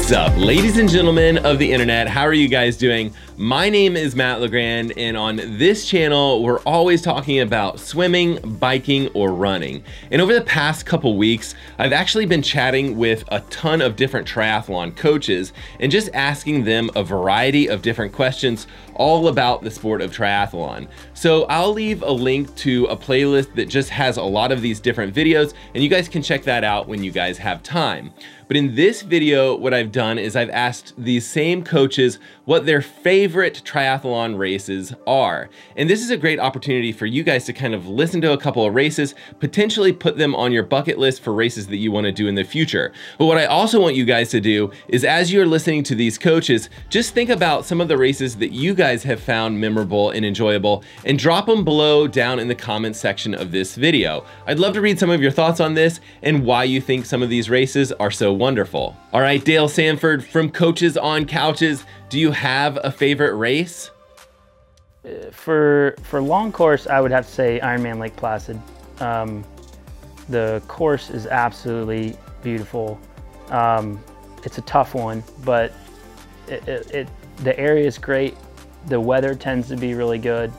What's up, ladies and gentlemen of the internet? How are you guys doing? My name is Matt LeGrand, and on this channel, we're always talking about swimming, biking, or running. And over the past couple weeks, I've actually been chatting with a ton of different triathlon coaches and just asking them a variety of different questions all about the sport of triathlon. So I'll leave a link to a playlist that just has a lot of these different videos, and you guys can check that out when you guys have time. But in this video, what I've done is I've asked these same coaches what their favorite triathlon races are. And this is a great opportunity for you guys to kind of listen to a couple of races, potentially put them on your bucket list for races that you want to do in the future. But what I also want you guys to do is, as you're listening to these coaches, just think about some of the races that you guys have found memorable and enjoyable, and drop them below down in the comments section of this video. I'd love to read some of your thoughts on this and why you think some of these races are so wonderful. All right, Dale Sanford from Coaches on Couches, do you have a favorite race? For long course, I would have to say Ironman Lake Placid. The course is absolutely beautiful. It's a tough one, but the area is great. The weather tends to be really good,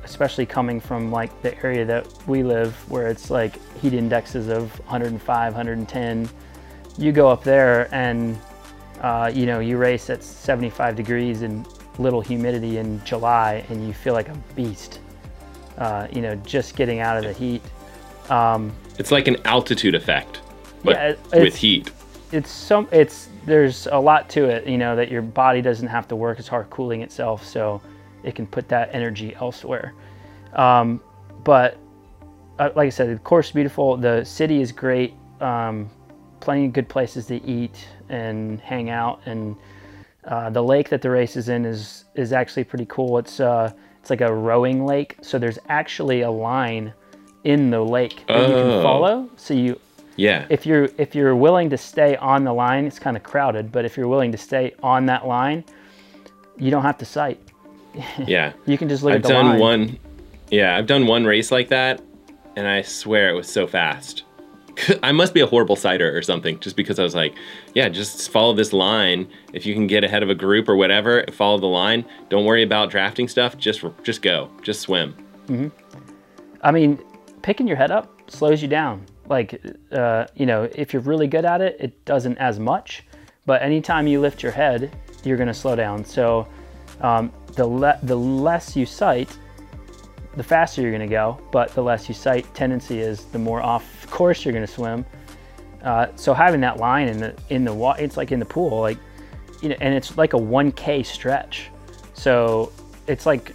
especially coming from like the area that we live, where it's like heat indexes of 105, 110. You go up there and you know, you race at 75 degrees and little humidity in July, and you feel like a beast. You know, just getting out of the heat. It's like an altitude effect, but yeah, with heat. There's a lot to it, you know, that your body doesn't have to work as hard cooling itself, so it can put that energy elsewhere. But like I said, the course is beautiful. The city is great. Plenty of good places to eat and hang out, and the lake that the race is in is actually pretty cool. It's like a rowing lake, so there's actually a line in the lake that you can follow. So if you're willing to stay on the line, it's kind of crowded, but if you're willing to stay on that line, you don't have to sight. Yeah, you can just look at the line. I've done one race like that, and I swear it was so fast. I must be a horrible sighter or something, just because I was like, yeah, just follow this line. If you can get ahead of a group or whatever, follow the line. Don't worry about drafting stuff. Just go. Just swim. Mm-hmm. I mean, picking your head up slows you down. Like, you know, if you're really good at it, it doesn't as much. But anytime you lift your head, you're going to slow down. So the less you sight, the faster you're going to go, but the less you sight, tendency is the more off course you're going to swim. So having that line in the water, it's like in the pool, like, you know, and it's like a 1K stretch. So it's like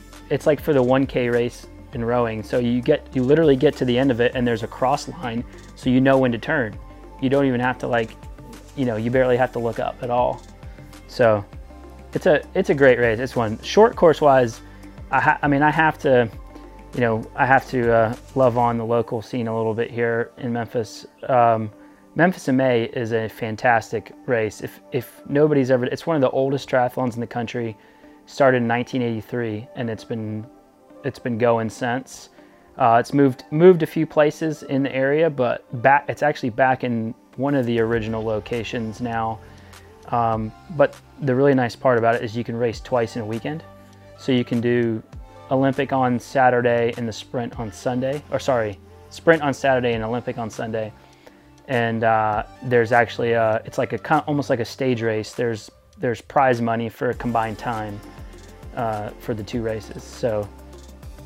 for the 1K race in rowing. So you literally get to the end of it, and there's a cross line, so you know when to turn. You don't even have to, like, you know, you barely have to look up at all. So it's a great race. It's one. Short course wise, I mean, I have to love on the local scene a little bit here in Memphis. Memphis in May is a fantastic race. If nobody's ever, it's one of the oldest triathlons in the country. Started in 1983, and it's been going since. It's moved a few places in the area, but it's actually back in one of the original locations now. But the really nice part about it is you can race twice in a weekend. So you can do Olympic on Saturday and the sprint on Sunday, sprint on Saturday and Olympic on Sunday. And there's actually it's like almost like a stage race. There's prize money for a combined time for the two races. So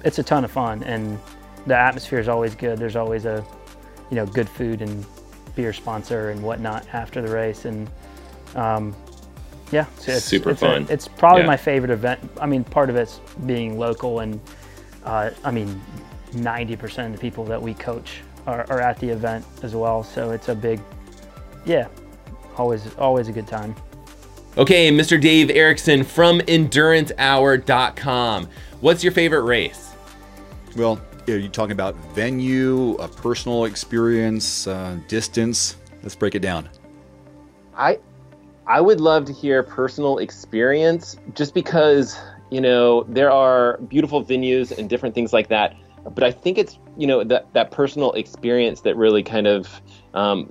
it's a ton of fun, and the atmosphere is always good. There's always a, you know, good food and beer sponsor and whatnot after the race, and yeah, so it's super fun. It's probably my favorite event. I mean, part of it's being local, and I mean, 90% of the people that we coach are at the event as well. So it's a big, always a good time. Okay, Mr. Dave Erickson from EnduranceHour.com. What's your favorite race? Well, are you talking about venue, a personal experience, distance? Let's break it down. I would love to hear personal experience, just because, you know, there are beautiful venues and different things like that. but I think it's, that personal experience that really kind of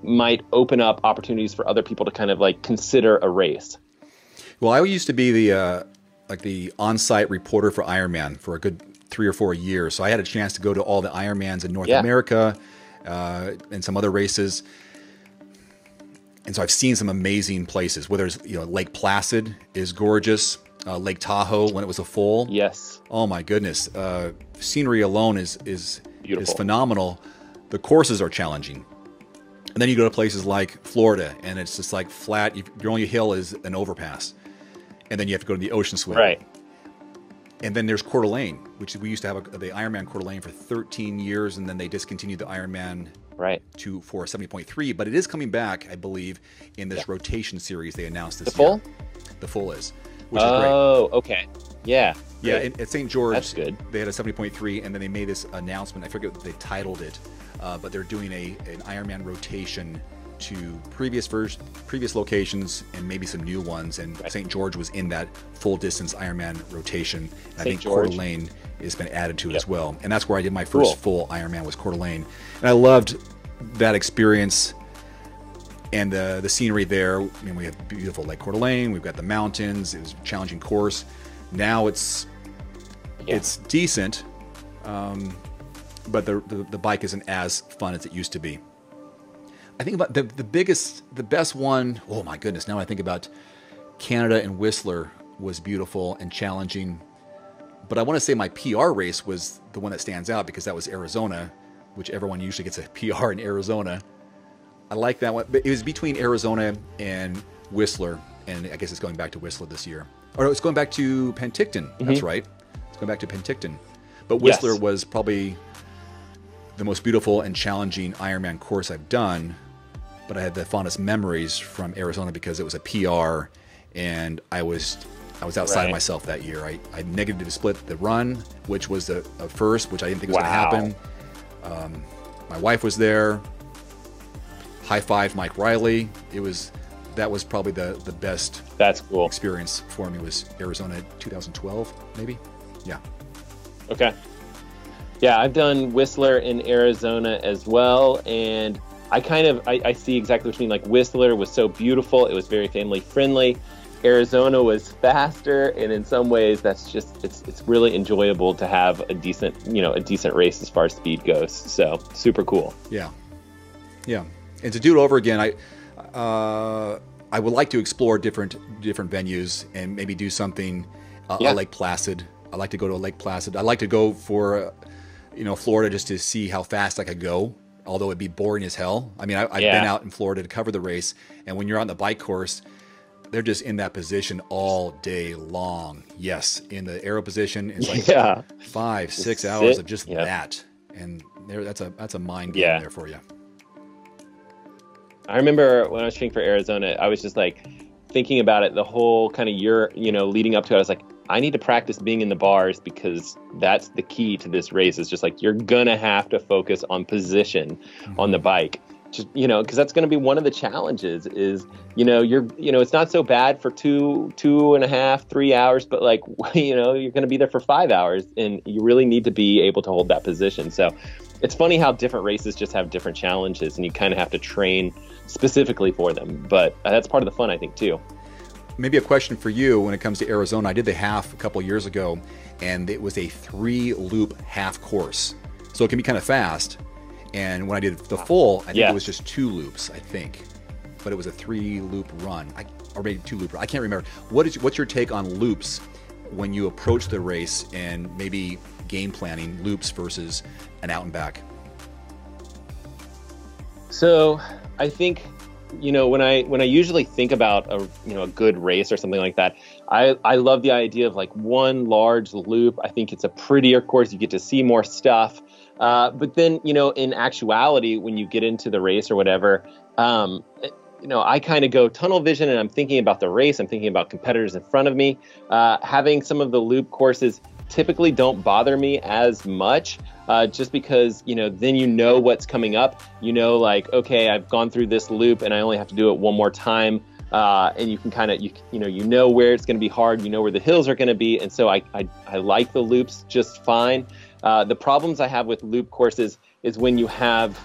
might open up opportunities for other people to kind of like consider a race. Well, I used to be the on-site reporter for Ironman for a good 3 or 4 years. So I had a chance to go to all the Ironmans in North America and some other races. And so I've seen some amazing places, whether it's, Lake Placid is gorgeous. Lake Tahoe when it was a full. Yes. Oh my goodness. Scenery alone is beautiful. Is phenomenal. The courses are challenging. And then you go to places like Florida and it's just like flat. Your only hill is an overpass. And then you have to go to the ocean swim. Right. And then there's Coeur d'Alene, which we used to have the Ironman Coeur d'Alene for 13 years. And then they discontinued the Ironman for 70.3. But it is coming back, I believe, in this rotation series they announced this year. The full? The full is. Which is great. Oh, okay. Yeah. Yeah, at St. George, that's good. They had a 70.3, and then they made this announcement. I forget what they titled it, but they're doing an Ironman rotation to previous locations and maybe some new ones. And St. George was in that full distance Ironman rotation. And I think Coeur d'Alene has been added to it as well. And that's where I did my first full Ironman was Coeur d'Alene. And I loved that experience. And the scenery there, we have beautiful Lake Coeur d'Alene. We've got the mountains. It was a challenging course. Now it's decent, but the bike isn't as fun as it used to be. I think about the best one. Oh my goodness! Now I think about Canada and Whistler was beautiful and challenging. But I want to say my PR race was the one that stands out because that was Arizona, which everyone usually gets a PR in Arizona. I like that one, but it was between Arizona and Whistler, and I guess it's going back to Whistler this year. Or it's going back to Penticton. That's right. It's going back to Penticton. But Whistler was probably the most beautiful and challenging Ironman course I've done. But I had the fondest memories from Arizona because it was a PR, and I was outside myself that year. I negatively split the run, which was a first, which I didn't think was going to happen. My wife was there. High five Mike Riley. That was probably the best experience for me was Arizona 2012, maybe. Yeah. Okay. Yeah, I've done Whistler in Arizona as well, and I see exactly what you mean. Like Whistler was so beautiful, it was very family friendly. Arizona was faster, and in some ways that's just it's really enjoyable to have a decent race as far as speed goes. So super cool. Yeah. Yeah. And to do it over again, I would like to explore different venues and maybe do something Lake Placid. I like to go to Lake Placid. I like to go for Florida just to see how fast I could go, although it'd be boring as hell. I mean, I've been out in Florida to cover the race, and when you're on the bike course, they're just in that position all day long. Yes, in the aero position, it's like 5-6 hours of just that, and that's a mind game there for you. I remember when I was training for Arizona, I was just like thinking about it the whole kind of year, leading up to it. I was like, I need to practice being in the bars because that's the key to this race. It's just like, you're going to have to focus on position on the bike, just, because that's going to be one of the challenges is, it's not so bad for 2.5, 3 hours, but like, you're going to be there for 5 hours and you really need to be able to hold that position. So it's funny how different races just have different challenges and you kind of have to train specifically for them. But that's part of the fun, I think, too. Maybe a question for you when it comes to Arizona. I did the half a couple of years ago, and it was a 3-loop half course. So it can be kind of fast. And when I did the full, I think it was just 2 loops, I think. But it was a 3-loop run, or maybe 2-loop run. I can't remember. What's your take on loops when you approach the race and maybe game planning loops versus an out and back? So I think, when I usually think about a good race or something like that, I love the idea of like one large loop. I think it's a prettier course. You get to see more stuff. But then, in actuality, when you get into the race or whatever, I kind of go tunnel vision and I'm thinking about the race. I'm thinking about competitors in front of me. Having some of the loop courses typically don't bother me as much, just because, then what's coming up, like, okay, I've gone through this loop and I only have to do it one more time. And you can kind of, where it's going to be hard, where the hills are going to be. And so I like the loops just fine. The problems I have with loop courses is when you have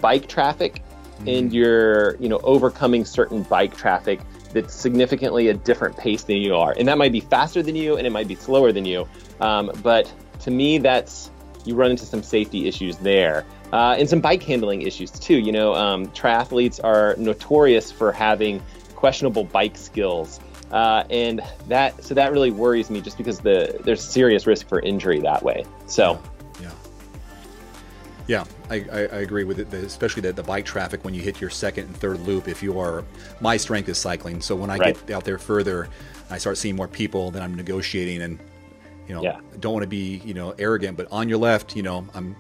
bike traffic and you're, overcoming certain bike traffic that's significantly a different pace than you are. And that might be faster than you and it might be slower than you. But to me, you run into some safety issues there. And some bike handling issues too. Triathletes are notorious for having questionable bike skills. And that really worries me just because there's serious risk for injury that way. So. Yeah, I agree with it, especially the bike traffic when you hit your second and third loop. My strength is cycling, so when I get out there further, I start seeing more people, then I'm negotiating and, I don't want to be, arrogant, but on your left, I'm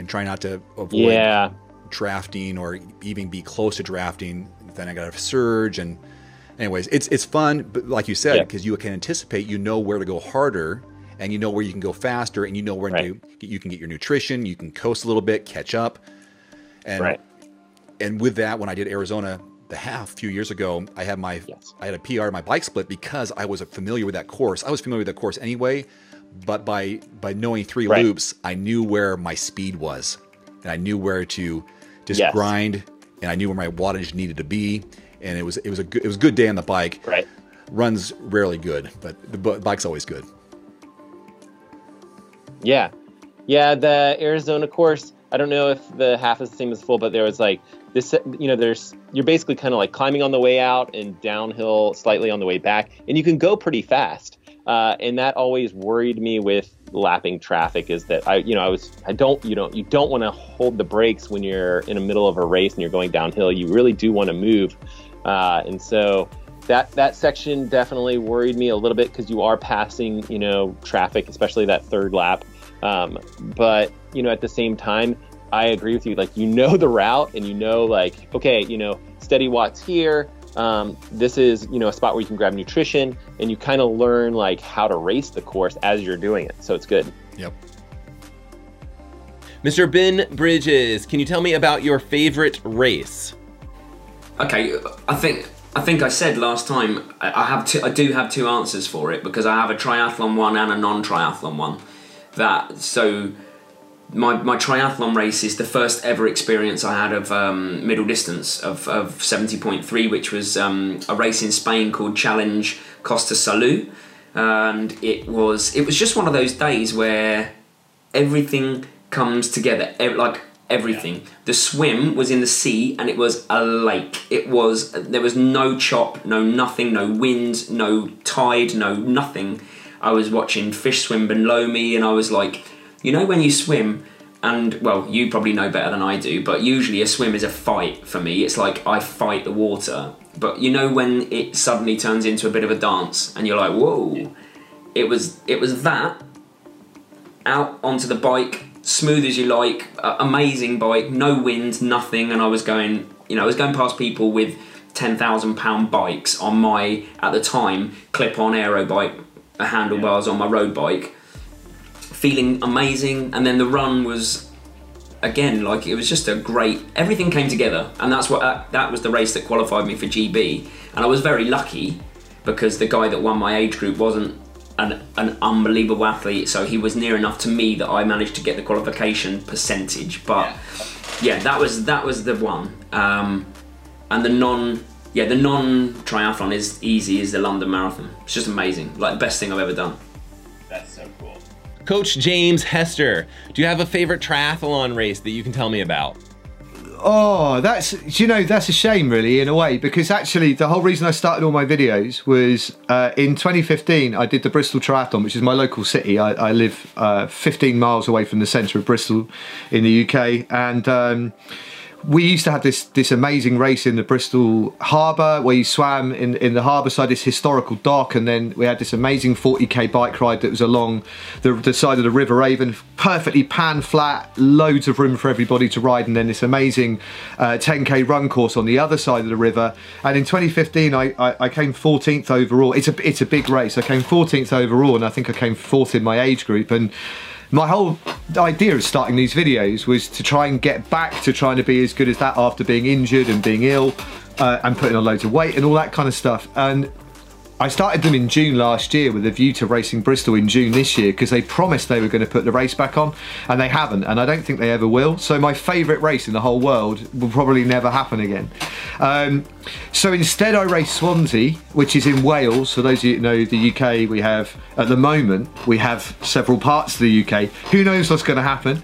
trying not to avoid drafting or even be close to drafting. Then I got to surge, and anyways, it's fun, but like you said, because you can anticipate, where to go harder. And you know where you can go faster, and you know where you can get your nutrition, you can coast a little bit, catch up. And with that, when I did Arizona, the half a few years ago, I had a PR in my bike split because I was familiar with that course. I was familiar with that course anyway, but by knowing 3 loops, I knew where my speed was, and I knew where to just grind, and I knew where my wattage needed to be, and it was a good day on the bike. Run's rarely good, but the bike's always good. Yeah, the Arizona course, I don't know if the half is the same as full, but there was like this, you're basically kind of like climbing on the way out and downhill slightly on the way back, and you can go pretty fast. And that always worried me with lapping traffic, is that you don't want to hold the brakes when you're in the middle of a race and you're going downhill. You really do want to move. And so that section definitely worried me a little bit, because you are passing, traffic, especially that third lap. But, at the same time, I agree with you. Like, the route, and okay, steady watts here. This is, a spot where you can grab nutrition, and you kind of learn like how to race the course as you're doing it. So it's good. Yep. Mr. Ben Bridges, can you tell me about your favorite race? Okay, I think I said last time I do have 2 answers for it, because I have a triathlon one and a non-triathlon one. So my triathlon race is the first ever experience I had of middle distance of 70.3, which was a race in Spain called Challenge Costa Salud, and it was just one of those days where everything comes together, everything. The swim was in the sea, and it was a lake. There was no chop, no nothing, no wind, no tide, no nothing. I was watching fish swim below me, and I was like, when you swim, and well, you probably know better than I do, but usually a swim is a fight for me. It's like I fight the water. But when it suddenly turns into a bit of a dance, and you're like, whoa. It was that, out onto the bike, smooth as you like, amazing bike, no wind, nothing, and I was going past people with 10,000 pound bikes on my, at the time, clip-on aero bike, handlebars on my road bike, feeling amazing. And then the run was, again, it was just a great, everything came together, and that was the race that qualified me for GB. And I was very lucky, because the guy that won my age group wasn't an unbelievable athlete, so he was near enough to me that I managed to get the qualification percentage. But that was the one. And the non-triathlon is easy, is the London Marathon. It's just amazing, the best thing I've ever done. That's so cool. Coach James Hester, do you have a favorite triathlon race that you can tell me about? Oh, that's a shame, really, in a way, because actually the whole reason I started all my videos was in 2015 I did the Bristol Triathlon, which is my local city. I live 15 miles away from the centre of Bristol in the UK, and we used to have this amazing race in the Bristol harbour, where you swam in the harbour side, this historical dock, and then we had this amazing 40k bike ride that was along the side of the River Avon, perfectly pan flat, loads of room for everybody to ride, and then this amazing 10k run course on the other side of the river. And in 2015 I came 14th overall. It's a big race. I came 14th overall, and I think I came 4th in my age group. And my whole idea of starting these videos was to try and get back to trying to be as good as that after being injured and being ill and putting on loads of weight and all that kind of stuff. And I started them in June last year with a view to racing Bristol in June this year, because they promised they were going to put the race back on, and they haven't, and I don't think they ever will. So my favourite race in the whole world will probably never happen again. So instead I race Swansea, which is in Wales. For those of you who know the UK, we have, at the moment, we have several parts of the UK. Who knows what's going to happen?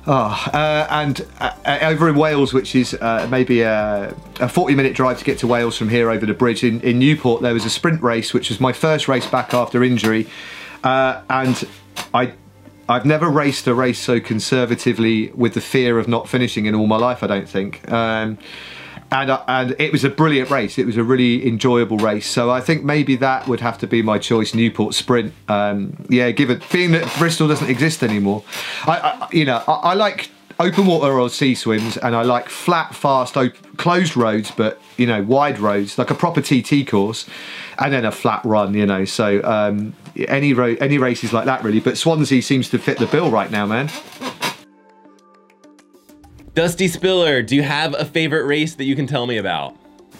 Over in Wales, which is maybe a 40-minute drive to get to Wales from here over the bridge, in Newport, there was a sprint race, which was my first race back after injury, and I've never raced a race so conservatively with the fear of not finishing in all my life, I don't think. And it was a brilliant race. It was a really enjoyable race. So I think maybe that would have to be my choice, Newport Sprint. Yeah, being that Bristol doesn't exist anymore. I like open water or sea swims, and I like flat, fast, closed roads, but wide roads, like a proper TT course, and then a flat run. So any races like that really. But Swansea seems to fit the bill right now, man. Dusty Spiller, do you have a favorite race that you can tell me about?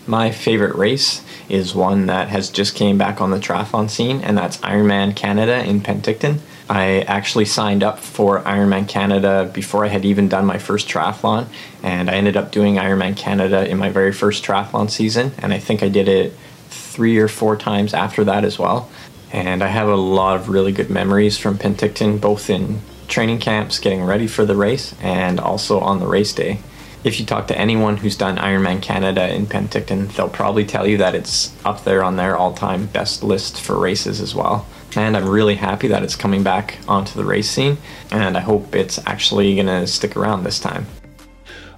My favorite race is one that has just came back on the triathlon scene, and that's Ironman Canada in Penticton. I actually signed up for Ironman Canada before I had even done my first triathlon, and I ended up doing Ironman Canada in my very first triathlon season, and I think I did it 3 or 4 times after that as well. And I have a lot of really good memories from Penticton, both in training camps, getting ready for the race, and also on the race day. If you talk to anyone who's done Ironman Canada in Penticton, they'll probably tell you that it's up there on their all-time best list for races as well. And I'm really happy that it's coming back onto the race scene, and I hope it's actually gonna stick around this time.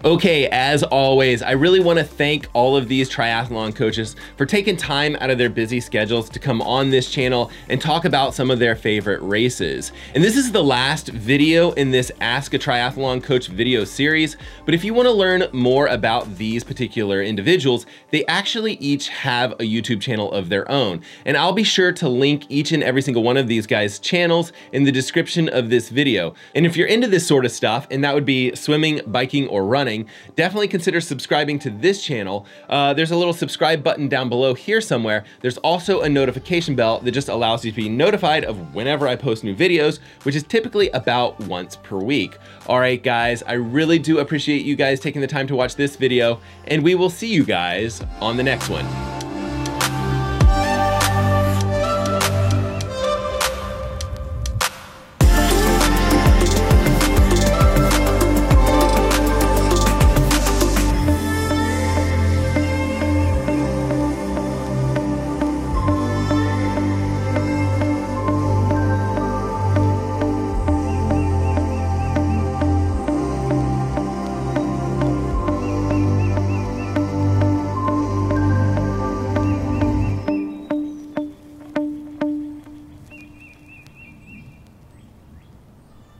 Okay, as always, I really want to thank all of these triathlon coaches for taking time out of their busy schedules to come on this channel and talk about some of their favorite races. And this is the last video in this Ask a Triathlon Coach video series, but if you want to learn more about these particular individuals, they actually each have a YouTube channel of their own. And I'll be sure to link each and every single one of these guys' channels in the description of this video. And if you're into this sort of stuff, and that would be swimming, biking, or running, definitely consider subscribing to this channel. There's a little subscribe button down below here somewhere. There's also a notification bell that just allows you to be notified of whenever I post new videos, which is typically about once per week. All right, guys, I really do appreciate you guys taking the time to watch this video, and we will see you guys on the next one.